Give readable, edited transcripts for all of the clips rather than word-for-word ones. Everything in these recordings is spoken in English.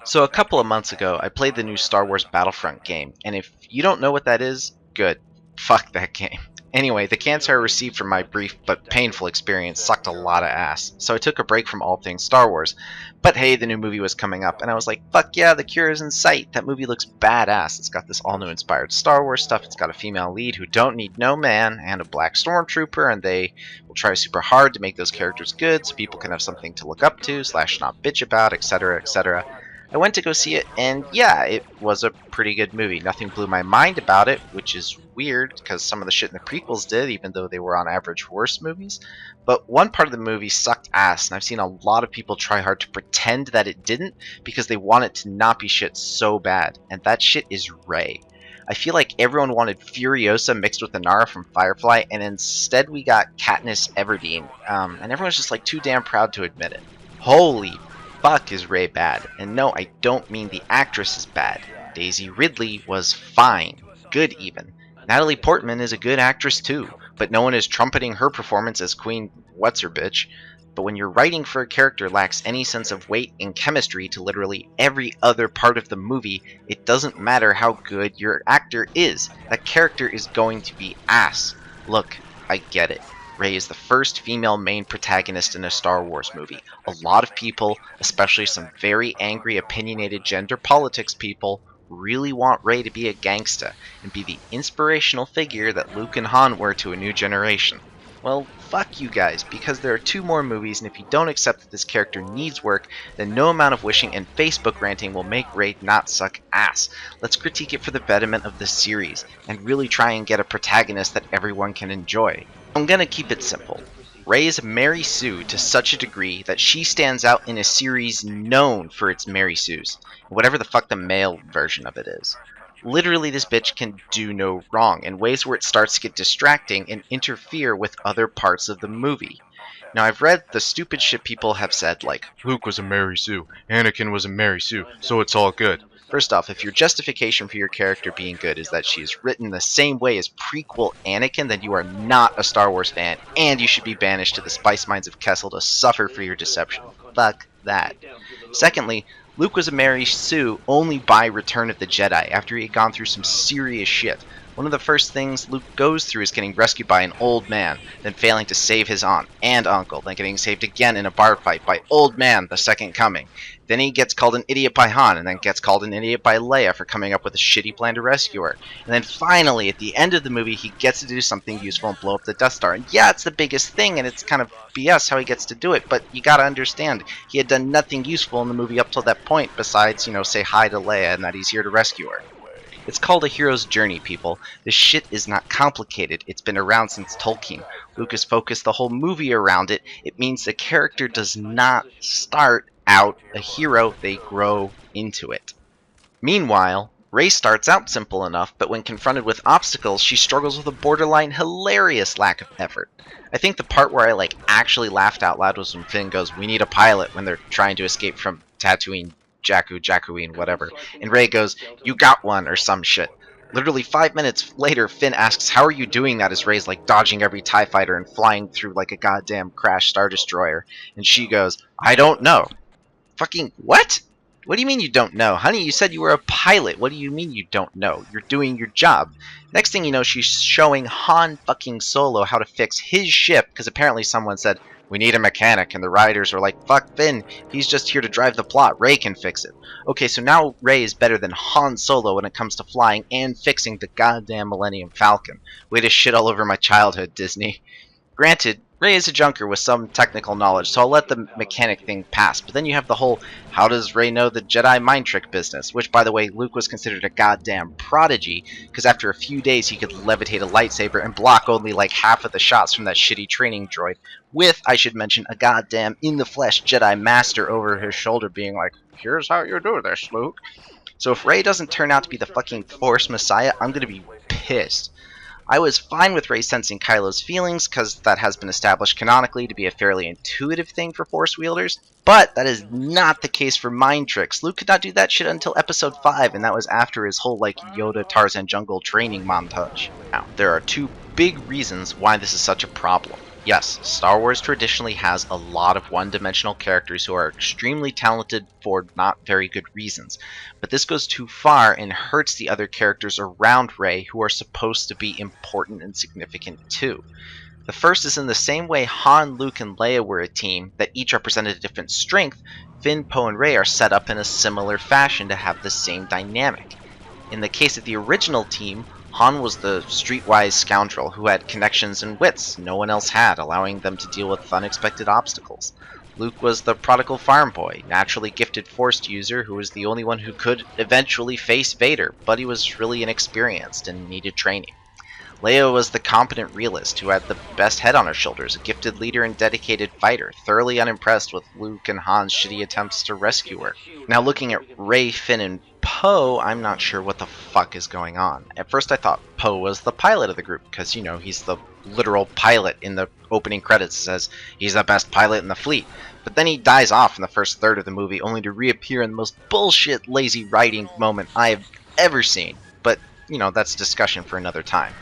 So a couple of months ago, I played the new Star Wars Battlefront game, and if you don't know what that is, good. Fuck that game. Anyway, the cancer I received from my brief but painful experience sucked a lot of ass, so I took a break from all things Star Wars. But hey, the new movie was coming up, and I was like, fuck yeah, the cure is in sight. That movie looks badass. It's got this all-new inspired Star Wars stuff, it's got a female lead who don't need no man, and a black stormtrooper, and they will try super hard to make those characters good so people can have something to look up to, slash not bitch about, etc., etc. I went to go see it, and yeah, it was a pretty good movie. Nothing blew my mind about it, which is weird because some of the shit in the prequels did, even though they were on average worse movies. But one part of the movie sucked ass, and I've seen a lot of people try hard to pretend that it didn't because they want it to not be shit so bad, and that shit is Rey. I feel like everyone wanted Furiosa mixed with Inara from Firefly, and instead we got Katniss Everdeen, and everyone's just like too damn proud to admit it. Holy fuck is Rey bad, and no, I don't mean the actress is bad. Daisy Ridley was fine, good even. Natalie Portman is a good actress too, but no one is trumpeting her performance as Queen What's-Her-Bitch. But when your writing for a character lacks any sense of weight and chemistry to literally every other part of the movie, it doesn't matter how good your actor is. That character is going to be ass. Look, I get it. Rey is the first female main protagonist in a Star Wars movie. A lot of people, especially some very angry, opinionated gender politics people, really want Rey to be a gangsta and be the inspirational figure that Luke and Han were to a new generation. Well, fuck you guys, because there are two more movies, and if you don't accept that this character needs work, then no amount of wishing and Facebook ranting will make Rey not suck ass. Let's critique it for the betterment of the series, and really try and get a protagonist that everyone can enjoy. I'm gonna keep it simple. Rey is Mary Sue to such a degree that she stands out in a series known for its Mary Sues, whatever the fuck the male version of it is. Literally, this bitch can do no wrong in ways where it starts to get distracting and interfere with other parts of the movie. Now, I've read the stupid shit people have said, like, Luke was a Mary Sue, Anakin was a Mary Sue, so it's all good. First off, if your justification for your character being good is that she is written the same way as prequel Anakin, then you are not a Star Wars fan, and you should be banished to the Spice Mines of Kessel to suffer for your deception. Fuck that. Secondly, Luke was a Mary Sue only by Return of the Jedi, after he had gone through some serious shit. One of the first things Luke goes through is getting rescued by an old man, then failing to save his aunt and uncle, then getting saved again in a bar fight by Old Man, the Second Coming. Then he gets called an idiot by Han, and then gets called an idiot by Leia for coming up with a shitty plan to rescue her. And then finally, at the end of the movie, he gets to do something useful and blow up the Death Star. And yeah, it's the biggest thing, and it's kind of BS how he gets to do it, but you gotta understand, he had done nothing useful in the movie up till that point, besides, say hi to Leia and that he's here to rescue her. It's called a hero's journey, people. This shit is not complicated. It's been around since Tolkien. Lucas focused the whole movie around it. It means the character does not start out a hero, they grow into it. Meanwhile, Rey starts out simple enough, but when confronted with obstacles, she struggles with a borderline hilarious lack of effort. I think the part where I actually laughed out loud was when Finn goes, "We need a pilot," when they're trying to escape from Tatooine, Jakkuine, whatever. And Rey goes, "You got one," or some shit. Literally 5 minutes later, Finn asks, "How are you doing that?" as Rey's dodging every TIE fighter and flying through like a goddamn crashed Star Destroyer. And she goes, "I don't know." Fucking what? What do you mean you don't know? Honey, you said you were a pilot. What do you mean you don't know? You're doing your job. Next thing you know, she's showing Han fucking Solo how to fix his ship, because apparently someone said, "We need a mechanic," and the writers are like, "Fuck Finn, he's just here to drive the plot. Rey can fix it." Okay, so now Rey is better than Han Solo when it comes to flying and fixing the goddamn Millennium Falcon. Way to shit all over my childhood, Disney. Granted, Rey is a junker with some technical knowledge, so I'll let the mechanic thing pass, but then you have the whole, how does Rey know the Jedi mind trick business, which, by the way, Luke was considered a goddamn prodigy, because after a few days he could levitate a lightsaber and block only half of the shots from that shitty training droid, with, I should mention, a goddamn in-the-flesh Jedi master over his shoulder being like, "Here's how you do this, Luke." So if Rey doesn't turn out to be the fucking Force Messiah, I'm gonna be pissed. I was fine with Rey sensing Kylo's feelings, because that has been established canonically to be a fairly intuitive thing for Force wielders, but that is not the case for mind tricks. Luke could not do that shit until Episode 5, and that was after his whole Yoda Tarzan jungle training montage. Now, there are two big reasons why this is such a problem. Yes, Star Wars traditionally has a lot of one-dimensional characters who are extremely talented for not very good reasons, but this goes too far and hurts the other characters around Rey who are supposed to be important and significant too. The first is in the same way Han, Luke, and Leia were a team that each represented a different strength, Finn, Poe, and Rey are set up in a similar fashion to have the same dynamic. In the case of the original team, Han was the streetwise scoundrel who had connections and wits no one else had, allowing them to deal with unexpected obstacles. Luke was the prodigal farm boy, naturally gifted Force user who was the only one who could eventually face Vader, but he was really inexperienced and needed training. Leia was the competent realist who had the best head on her shoulders, a gifted leader and dedicated fighter, thoroughly unimpressed with Luke and Han's shitty attempts to rescue her. Now looking at Rey, Finn, and Poe, I'm not sure what the fuck is going on. At first I thought Poe was the pilot of the group, because, you know, he's the literal pilot in the opening credits. It says he's the best pilot in the fleet. But then he dies off in the first third of the movie, only to reappear in the most bullshit lazy writing moment I have ever seen. But, you know, that's a discussion for another time.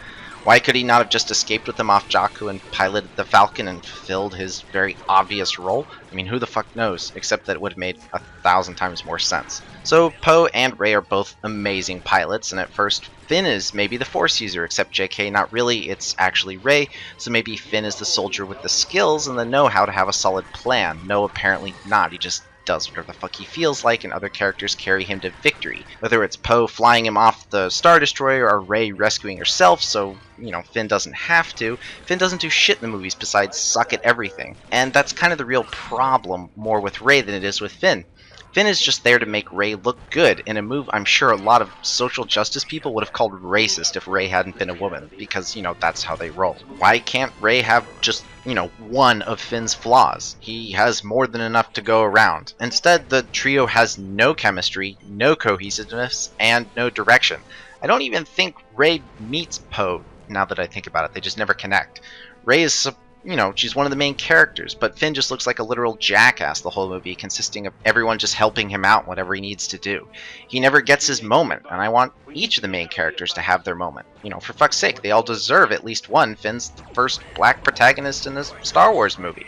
Why could he not have just escaped with them off Jakku and piloted the Falcon and filled his very obvious role? I mean, who the fuck knows, except that it would have made 1,000 times more sense. So Poe and Rey are both amazing pilots, and at first Finn is maybe the Force user, except JK, not really, it's actually Rey, so maybe Finn is the soldier with the skills and the know-how to have a solid plan. No, apparently not, he just does whatever the fuck he feels like, and other characters carry him to victory. Whether it's Poe flying him off the Star Destroyer or Rey rescuing herself, so, you know, Finn doesn't have to. Finn doesn't do shit in the movies besides suck at everything. And that's kind of the real problem more with Rey than it is with Finn. Finn is just there to make Rey look good in a move I'm sure a lot of social justice people would have called racist if Rey hadn't been a woman, because, you know, that's how they roll. Why can't Rey have just, you know, one of Finn's flaws? He has more than enough to go around. Instead, the trio has no chemistry, no cohesiveness, and no direction. I don't even think Rey meets Poe, now that I think about it. They just never connect. Rey is, you know, she's one of the main characters, but Finn just looks like a literal jackass the whole movie, consisting of everyone just helping him out whatever he needs to do. He never gets his moment, and I want each of the main characters to have their moment. You know, for fuck's sake, they all deserve at least one. Finn's the first black protagonist in a Star Wars movie.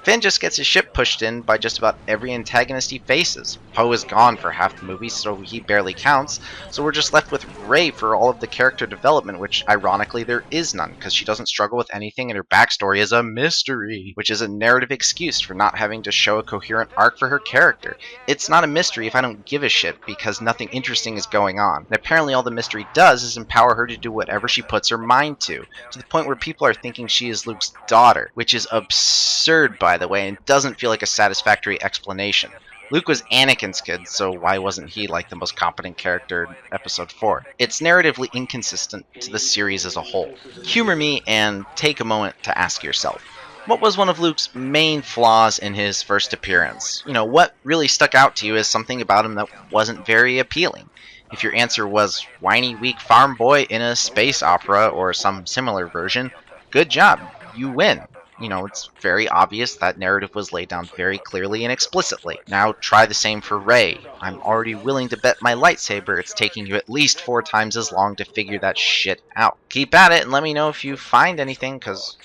Finn just gets his ship pushed in by just about every antagonist he faces. Poe is gone for half the movie, so he barely counts, so we're just left with Rey for all of the character development, which ironically there is none, because she doesn't struggle with anything and her backstory is a mystery, which is a narrative excuse for not having to show a coherent arc for her character. It's not a mystery if I don't give a shit, because nothing interesting is going on, and apparently all the mystery does is empower her to do whatever she puts her mind to the point where people are thinking she is Luke's daughter, which is absurd, by the way, and doesn't feel like a satisfactory explanation. Luke was Anakin's kid, so why wasn't he like the most competent character in Episode 4? It's narratively inconsistent to the series as a whole. Humor me and take a moment to ask yourself, what was one of Luke's main flaws in his first appearance? You know, what really stuck out to you as something about him that wasn't very appealing? If your answer was whiny, weak farm boy in a space opera or some similar version, good job, you win. You know, it's very obvious that narrative was laid down very clearly and explicitly. Now try the same for Rey. I'm already willing to bet my lightsaber it's taking you at least 4 times as long to figure that shit out. Keep at it and let me know if you find anything, because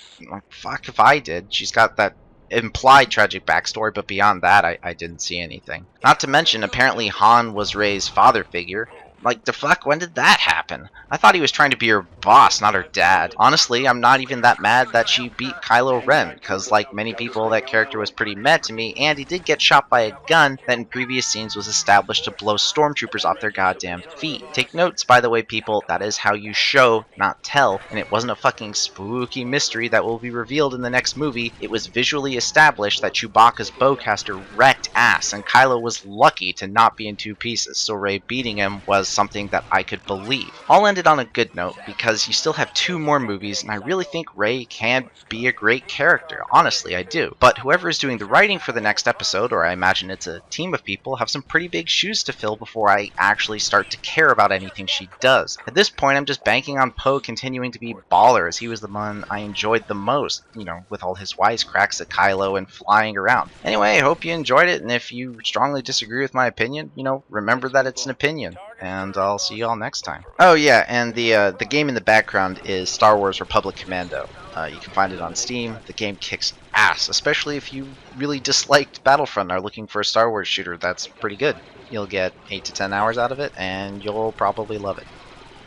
fuck if I did. She's got that implied tragic backstory, but beyond that, I didn't see anything. Not to mention, apparently Han was Rey's father figure. Like, the fuck, when did that happen? I thought he was trying to be her boss, not her dad. Honestly, I'm not even that mad that she beat Kylo Ren, because like many people, that character was pretty meh to me, and he did get shot by a gun that in previous scenes was established to blow stormtroopers off their goddamn feet. Take notes, by the way, people, that is how you show, not tell, and it wasn't a fucking spooky mystery that will be revealed in the next movie. It was visually established that Chewbacca's bowcaster wrecked ass, and Kylo was lucky to not be in 2 pieces, so Rey beating him was something that I could believe. All ended on a good note, because you still have 2 more movies, and I really think Rey can be a great character. Honestly, I do. But whoever is doing the writing for the next episode, or I imagine it's a team of people, have some pretty big shoes to fill before I actually start to care about anything she does. At this point, I'm just banking on Poe continuing to be baller, as he was the one I enjoyed the most, you know, with all his wisecracks at Kylo and flying around. Anyway, I hope you enjoyed it, and if you strongly disagree with my opinion, you know, remember that it's an opinion. and I'll see you all next time. Oh yeah, and the game in the background is Star Wars Republic Commando. You can find it on Steam. The game kicks ass, especially if you really disliked Battlefront and are looking for a Star Wars shooter that's pretty good. You'll get 8 to 10 hours out of it, and you'll probably love it.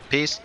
Peace.